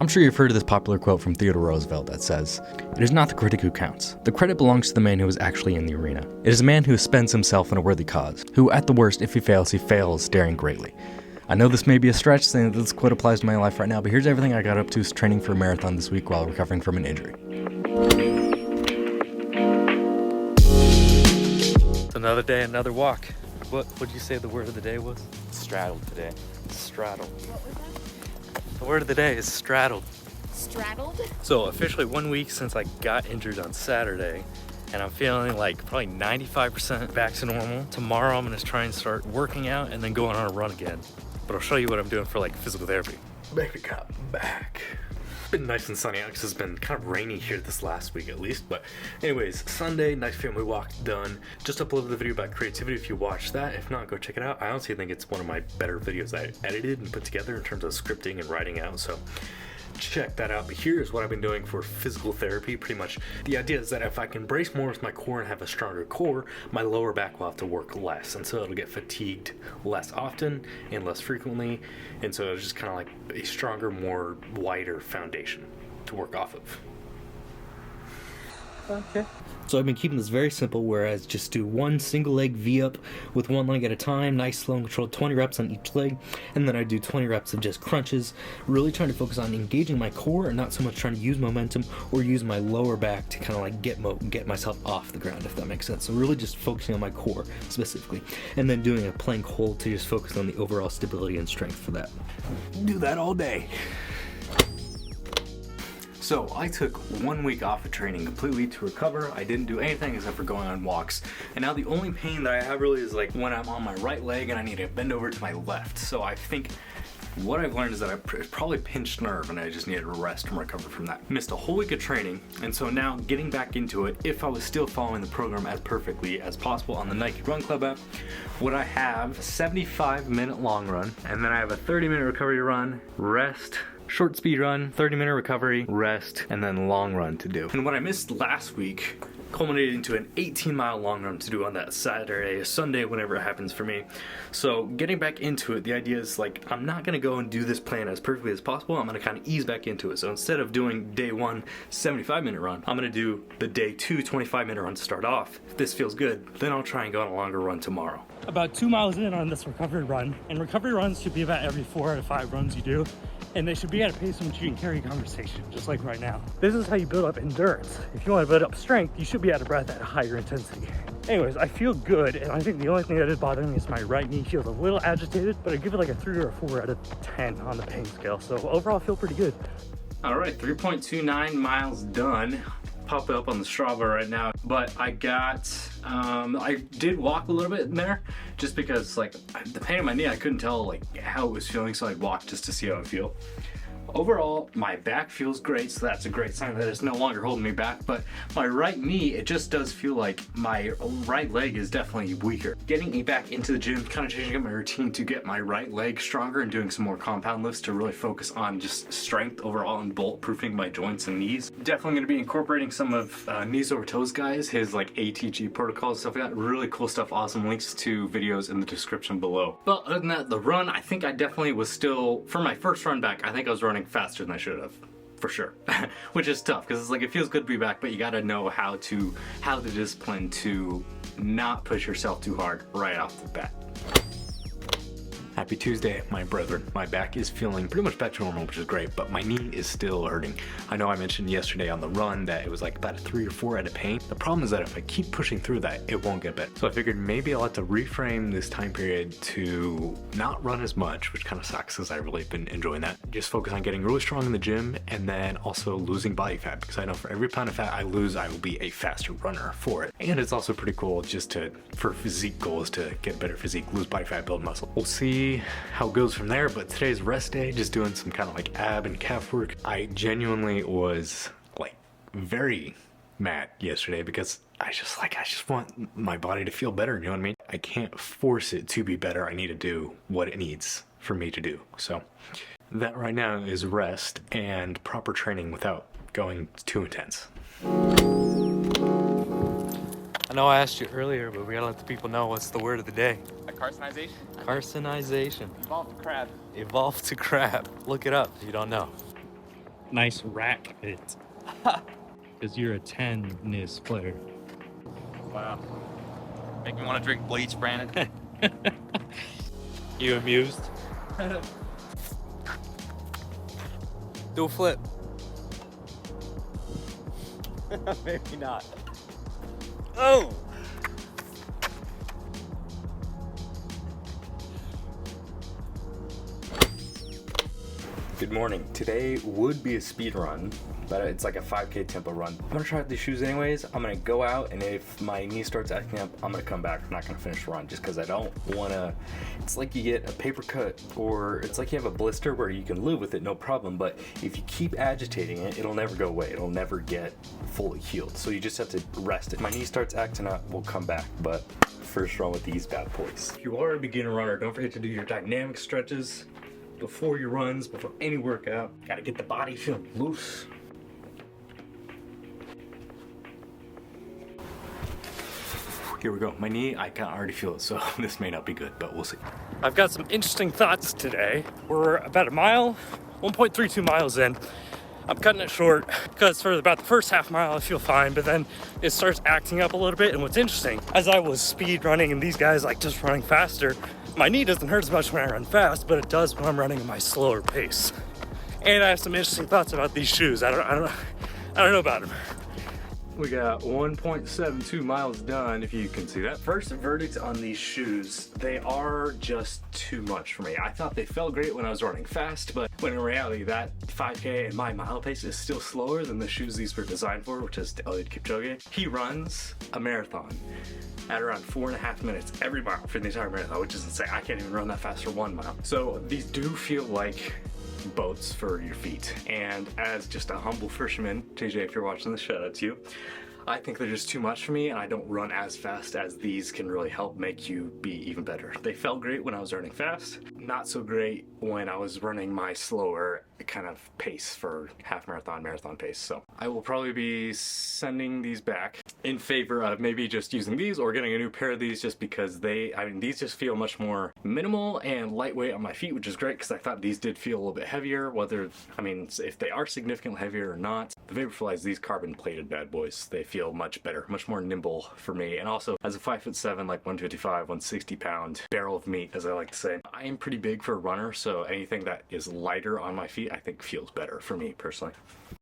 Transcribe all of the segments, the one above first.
I'm sure you've heard of this popular quote from Theodore Roosevelt that says, "It is not the critic who counts. The credit belongs to the man who is actually in the arena. It is a man who spends himself in a worthy cause, who at the worst, if he fails daring greatly." I know this may be a stretch saying that this quote applies to my life right now, but here's everything I got up to training for a marathon this week while recovering from an injury. Another day, another walk. What would you say the word of the day was? Straddled today. Straddle. What was that? The word of the day is straddled. Straddled? So officially 1 week since I got injured on Saturday, and I'm feeling like probably 95% back to normal. Tomorrow I'm gonna try and start working out and then going on a run again. But I'll show you what I'm doing for like physical therapy. Baby got back. It's been nice and sunny out because it's been kind of rainy here this last week at least. But anyways, Sunday, nice family walk done. Just uploaded the video about creativity if you watched that. If not, go check it out. I honestly think it's one of my better videos I edited and put together in terms of scripting and writing out. So check that out. But here's what I've been doing for physical therapy. Pretty much the idea is that if I can brace more with my core and have a stronger core, my lower back will have to work less, and so it'll get fatigued less often and less frequently, and so it's just kind of like a stronger, more wider foundation to work off of. Okay. So I've been keeping this very simple, whereas just do one single leg V-up with one leg at a time, nice, slow and controlled, 20 reps on each leg, and then I do 20 reps of just crunches, really trying to focus on engaging my core and not so much trying to use momentum or use my lower back to kind of like get myself off the ground, if that makes sense. So really just focusing on my core specifically, and then doing a plank hold to just focus on the overall stability and strength for that. Do that all day. So I took 1 week off of training completely to recover. I didn't do anything except for going on walks. And now the only pain that I have really is like when I'm on my right leg and I need to bend over to my left. So I think what I've learned is that I probably pinched nerve and I just needed to rest and recover from that. Missed a whole week of training, and so now getting back into it, if I was still following the program as perfectly as possible on the Nike Run Club app, would I have a 75-minute long run, and then I have a 30-minute recovery run, rest, short speed run, 30-minute recovery, rest, and then long run to do. And what I missed last week culminated into an 18-mile long run to do on that Saturday, Sunday, whenever it happens for me. So getting back into it, the idea is like, I'm not gonna go and do this plan as perfectly as possible. I'm gonna kind of ease back into it. So instead of doing day one, 75-minute run, I'm gonna do the day two, 25-minute run to start off. If this feels good, then I'll try and go on a longer run tomorrow. About 2 miles in on this recovery run, and recovery runs should be about every 4 out of 5 runs you do, and they should be at a pace in which you can carry a conversation, just like right now. This is how you build up endurance. If you want to build up strength, you should be out of breath at a higher intensity. Anyways, I feel good, and I think the only thing that is bothering me is my right knee feels a little agitated, but I give it like a 3 or a 4 out of 10 on the pain scale, so overall I feel pretty good. All right, 3.29 miles done. Pop it up on the Strava right now, but I did walk a little bit in there just because like the pain in my knee, I couldn't tell like how it was feeling, so I walked just to see how it feel. Overall, my back feels great, so that's a great sign that it's no longer holding me back, but my right knee, it just does feel like my right leg is definitely weaker. Getting me back into the gym, kind of changing up my routine to get my right leg stronger and doing some more compound lifts to really focus on just strength overall and bulletproofing my joints and knees. Definitely going to be incorporating some of Knees Over Toes guys, his like ATG protocols, stuff like that. Really cool stuff, awesome links to videos in the description below. But other than that, the run, I think I definitely was still, for my first run back, I think I was running faster than I should have, for sure. Which is tough because it's like it feels good to be back, but you gotta know how to discipline to not push yourself too hard right off the bat. Happy Tuesday, my brethren. My back is feeling pretty much back to normal, which is great, but my knee is still hurting. I know I mentioned yesterday on the run that it was like about a 3 or 4 out of pain. The problem is that if I keep pushing through that, it won't get better. So I figured maybe I'll have to reframe this time period to not run as much, which kind of sucks because I've really been enjoying that. Just focus on getting really strong in the gym and then also losing body fat, because I know for every pound of fat I lose, I will be a faster runner for it. And it's also pretty cool just for physique goals to get better physique, lose body fat, build muscle. We'll see how it goes from there, but today's rest day, just doing some kind of like ab and calf work. I genuinely was like very mad yesterday because I just want my body to feel better, you know what I mean? I can't force it to be better. I need to do what it needs for me to do. So that right now is rest and proper training without going too intense. I know I asked you earlier, but we gotta let the people know what's the word of the day. Carcinization? Carcinization. Evolved to crab. Evolved to crab. Look it up if you don't know. nice rack fit. Because you're a 10 NIS player. Wow. Make me want to drink bleach, Brandon. You amused? Do a flip. Maybe not. Oh! Good morning. Today would be a speed run, but it's like a 5K tempo run. I'm gonna try out these shoes anyways. I'm gonna go out, and if my knee starts acting up, I'm gonna come back. I'm not gonna finish the run just because I don't wanna. It's like you get a paper cut, or it's like you have a blister where you can live with it, no problem. But if you keep agitating it, it'll never go away. It'll never get fully healed. So you just have to rest it. If my knee starts acting up, we'll come back. But first run with these bad boys. If you are a beginner runner, don't forget to do your dynamic stretches before your runs, before any workout. Gotta get the body feeling loose. Here we go. My knee, I can already feel it, so this may not be good, but we'll see. I've got some interesting thoughts today. We're about a mile, 1.32 miles in. I'm cutting it short because for about the first half mile I feel fine, but then it starts acting up a little bit. And what's interesting, as I was speed running and these guys like just running faster, my knee doesn't hurt as much when I run fast, but it does when I'm running at my slower pace. And I have some interesting thoughts about these shoes. I don't know about them. We got 1.72 miles done, if you can see that. First verdict on these shoes, they are just too much for me. I thought they felt great when I was running fast, but when in reality, that 5K and my mile pace is still slower than the shoes these were designed for, which is Eliud Kipchoge. He runs a marathon at around 4.5 minutes every mile for the entire marathon, which is insane. I can't even run that fast for 1 mile. So these do feel like boats for your feet, and as just a humble fisherman, JJ, if you're watching this, shout out to you. I think they're just too much for me, and I don't run as fast as these can really help make you be even better. They felt great when I was running fast, not so great when I was running my slower kind of pace for half marathon, marathon pace. So I will probably be sending these back in favor of maybe just using these or getting a new pair of these, just because these just feel much more minimal and lightweight on my feet, which is great because I thought these did feel a little bit heavier, if they are significantly heavier or not. The Vaporflies, these carbon plated bad boys, they feel much better, much more nimble for me. And also, as a 5'7", like 155, 160 pound barrel of meat, as I like to say, I am pretty big for a runner, so anything that is lighter on my feet I think feels better for me personally.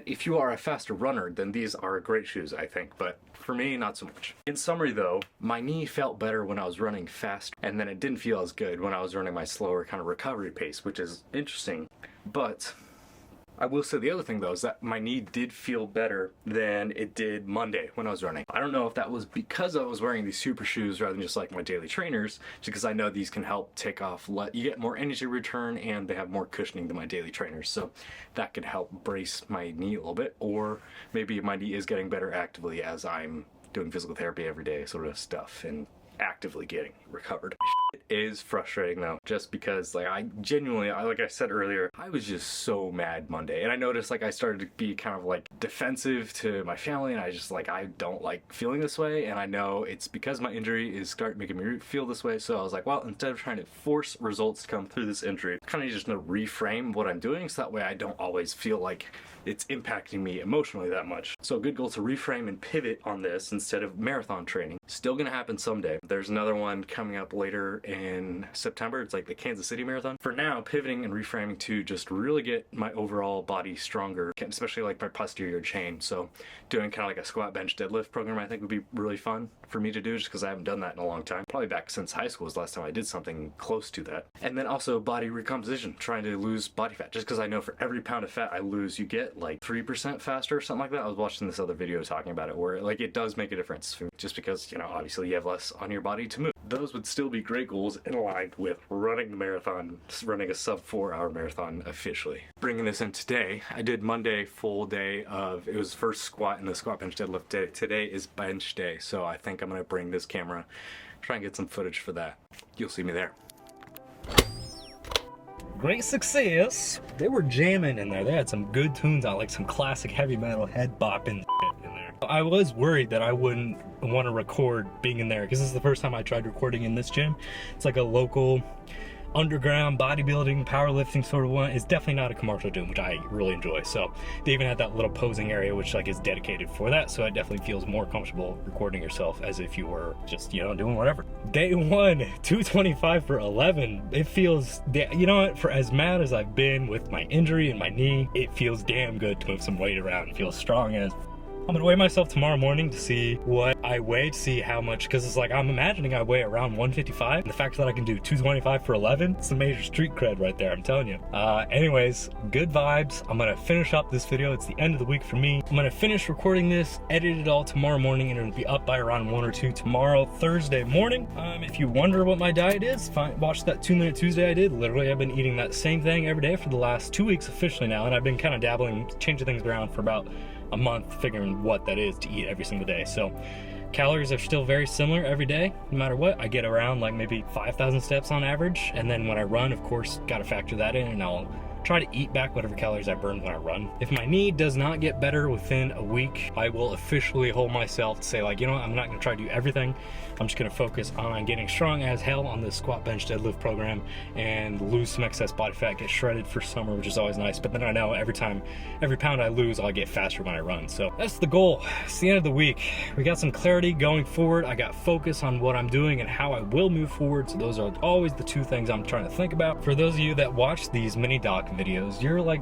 If you are a faster runner, then these are great shoes, I think, but for me, not so much. In summary though, my knee felt better when I was running fast, and then it didn't feel as good when I was running my slower kind of recovery pace, which is interesting. But I will say the other thing though is that my knee did feel better than it did Monday when I was running. I don't know if that was because I was wearing these super shoes rather than just like my daily trainers, just because I know these can help take off, you get more energy return, and they have more cushioning than my daily trainers. So that could help brace my knee a little bit, or maybe my knee is getting better actively as I'm doing physical therapy every day sort of stuff and actively getting recovered. It is frustrating though, just because like I said earlier, I was just so mad Monday, and I noticed like I started to be kind of like defensive to my family, and I don't like feeling this way, and I know it's because my injury is making me feel this way. So I was like, well, instead of trying to force results to come through this injury, kind of just to reframe what I'm doing, so that way I don't always feel like it's impacting me emotionally that much. So a good goal to reframe and pivot on this instead of marathon training. Still gonna happen someday. There's another one coming up later in September. It's like the Kansas City Marathon. For now, pivoting and reframing to just really get my overall body stronger, especially like my posterior chain. So doing kind of like a squat, bench, deadlift program I think would be really fun for me to do, just because I haven't done that in a long time. Probably back since high school was the last time I did something close to that. And then also body recomposition, trying to lose body fat, just because I know for every pound of fat I lose, you get like 3% faster or something like that. I was watching this other video talking about it, where like it does make a difference, just because, you know, obviously you have less on your body to move. Those would still be great goals in aligned with running the marathon, running a sub 4-hour marathon officially. Bringing this in today, I did Monday full day of, it was first squat and the squat bench deadlift day. Today is bench day, so I think I'm gonna bring this camera, try and get some footage for that. You'll see me there. Great success. They were jamming in there. They had some good tunes out, like some classic heavy metal head bopping shit in there. I was worried that I wouldn't want to record being in there, because this is the first time I tried recording in this gym. It's like a local underground bodybuilding, powerlifting sort of one. It's definitely not a commercial gym, which I really enjoy. So they even had that little posing area, which like is dedicated for that. So it definitely feels more comfortable recording yourself as if you were just, you know, doing whatever. Day 1, 225 for 11. It feels, you know what, for as mad as I've been with my injury and my knee, it feels damn good to move some weight around and feel strong as. I'm gonna weigh myself tomorrow morning to see what I weigh, to see how much, because it's like I'm imagining I weigh around 155. And the fact that I can do 225 for 11, it's a major street cred right there, I'm telling you. Anyways, good vibes. I'm gonna finish up this video. It's the end of the week for me. I'm gonna finish recording this, edit it all tomorrow morning, and it'll be up by around 1 or 2 tomorrow, Thursday morning. If you wonder what my diet is, watch that 2 Minute Tuesday I did. Literally, I've been eating that same thing every day for the last 2 weeks officially now, and I've been kind of dabbling, changing things around for about a month, figuring what that is to eat every single day. So calories are still very similar every day, no matter what. I get around like maybe 5,000 steps on average, and then when I run, of course, got to factor that in, and I'll try to eat back whatever calories I burned when I run. If my knee does not get better within a week, I will officially hold myself to say, like, you know what, I'm not gonna try to do everything. I'm just gonna focus on getting strong as hell on this squat, bench, deadlift program and lose some excess body fat, get shredded for summer, which is always nice. But then I know every pound I lose, I'll get faster when I run. So that's the goal. It's the end of the week. We got some clarity going forward. I got focus on what I'm doing and how I will move forward. So those are always the 2 things I'm trying to think about. For those of you that watch these mini doc videos, you're like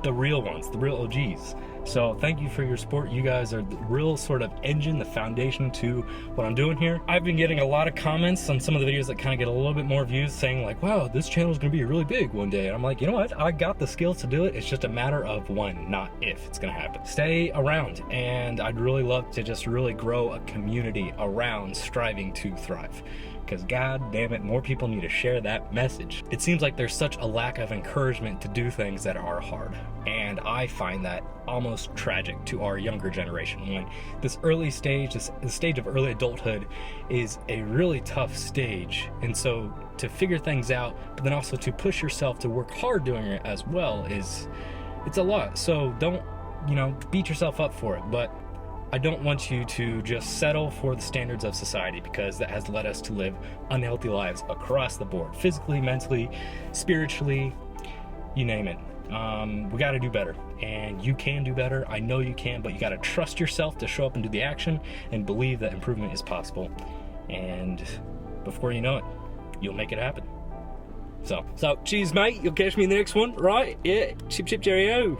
the real ones, the real OGs. So thank you for your support. You guys are the real sort of engine, the foundation to what I'm doing here. I've been getting a lot of comments on some of the videos that kind of get a little bit more views saying like, wow, this channel is going to be really big one day. And I'm like, you know what? I got the skills to do it. It's just a matter of when, not if it's going to happen. Stay around. And I'd really love to just really grow a community around striving to thrive. Because god damn it, more people need to share that message. It seems like there's such a lack of encouragement to do things that are hard. And I find that almost tragic to our younger generation, when this early stage, the stage of early adulthood is a really tough stage. And so to figure things out, but then also to push yourself to work hard doing it as well it's a lot. So don't, you know, beat yourself up for it. But I don't want you to just settle for the standards of society, because that has led us to live unhealthy lives across the board, physically, mentally, spiritually, you name it. We got to do better, and you can do better. I know you can, but you got to trust yourself to show up and do the action and believe that improvement is possible. And before you know it, you'll make it happen. So cheers, mate. You'll catch me in the next one, right? Yeah, chip, cheerio.